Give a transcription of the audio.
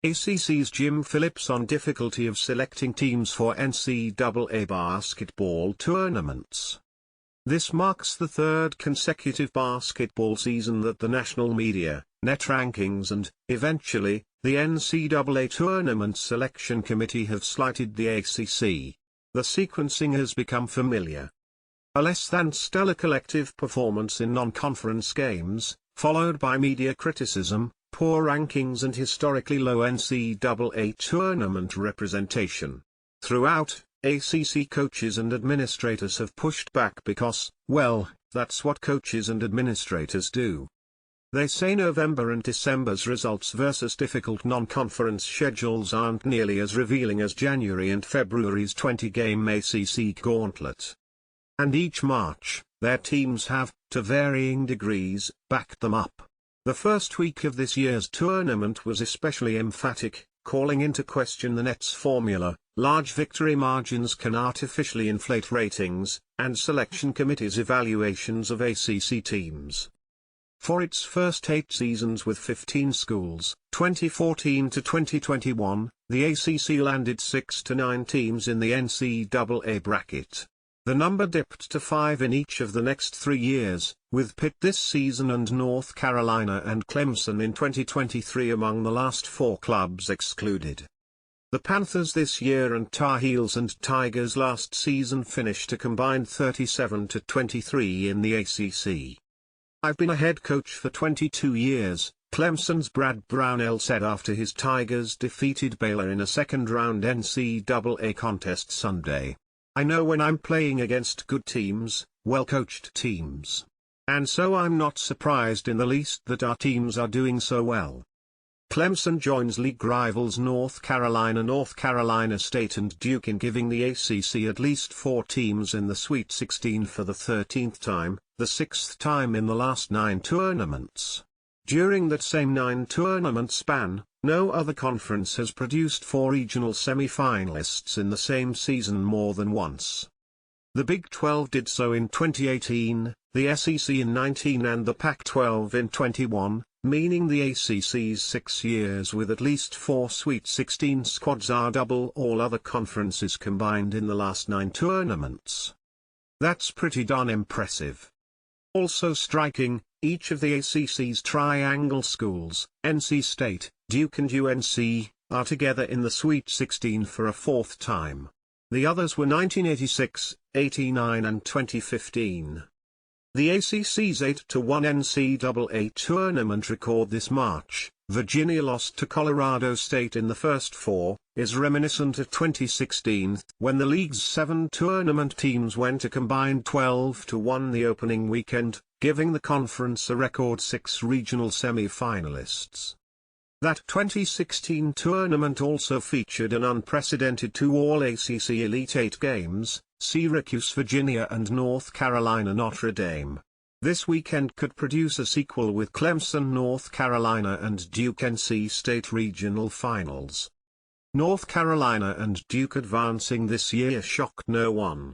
ACC's Jim Phillips on difficulty of selecting teams for NCAA basketball tournaments. This marks the third consecutive basketball season that the national media, net rankings and, eventually, the NCAA Tournament Selection Committee have slighted the ACC. The sequencing has become familiar. A less-than-stellar collective performance in non-conference games, followed by media criticism, poor rankings and historically low NCAA tournament representation. Throughout, ACC coaches and administrators have pushed back because, well, that's what coaches and administrators do. They say November and December's results versus difficult non-conference schedules aren't nearly as revealing as January and February's 20-game ACC gauntlet. And each March, their teams have, to varying degrees, backed them up. The first week of this year's tournament was especially emphatic, calling into question the net's formula. Large victory margins can artificially inflate ratings, and selection committees' evaluations of ACC teams. For its first 8 seasons with 15 schools, 2014 to 2021, the ACC landed 6 to 9 teams in the NCAA bracket. The number dipped to 5 in each of the next 3 years, with Pitt this season and North Carolina and Clemson in 2023 among the last 4 clubs excluded. The Panthers this year and Tar Heels and Tigers last season finished a combined 37 to 23 in the ACC. "I've been a head coach for 22 years, Clemson's Brad Brownell said after his Tigers defeated Baylor in a second-round NCAA contest Sunday. "I know when I'm playing against good teams, well-coached teams. And so I'm not surprised in the least that our teams are doing so well." Clemson joins league rivals North Carolina State and Duke in giving the ACC at least 4 teams in the Sweet 16 for the 13th time, the 6th time in the last 9 tournaments. During that same 9-tournament span, no other conference has produced 4 regional semi-finalists in the same season more than once. The Big 12 did so in 2018, the SEC in 19 and the Pac-12 in 21. Meaning the ACC's 6 years with at least 4 Sweet 16 squads are double all other conferences combined in the last 9 tournaments. That's pretty darn impressive. Also striking, each of the ACC's triangle schools, NC State, Duke and UNC, are together in the Sweet 16 for a 4th time. The others were 1986, 89 and 2015. The ACC's 8-1 NCAA tournament record this March, Virginia lost to Colorado State in the first 4, is reminiscent of 2016, when the league's 7 tournament teams went a combined 12-1 the opening weekend, giving the conference a record 6 regional semi-finalists. That 2016 tournament also featured an unprecedented 2 All-ACC Elite 8 games, Syracuse Virginia and North Carolina Notre Dame. This weekend could produce a sequel with Clemson North Carolina and Duke NC State regional finals. North Carolina and Duke advancing this year shocked no one.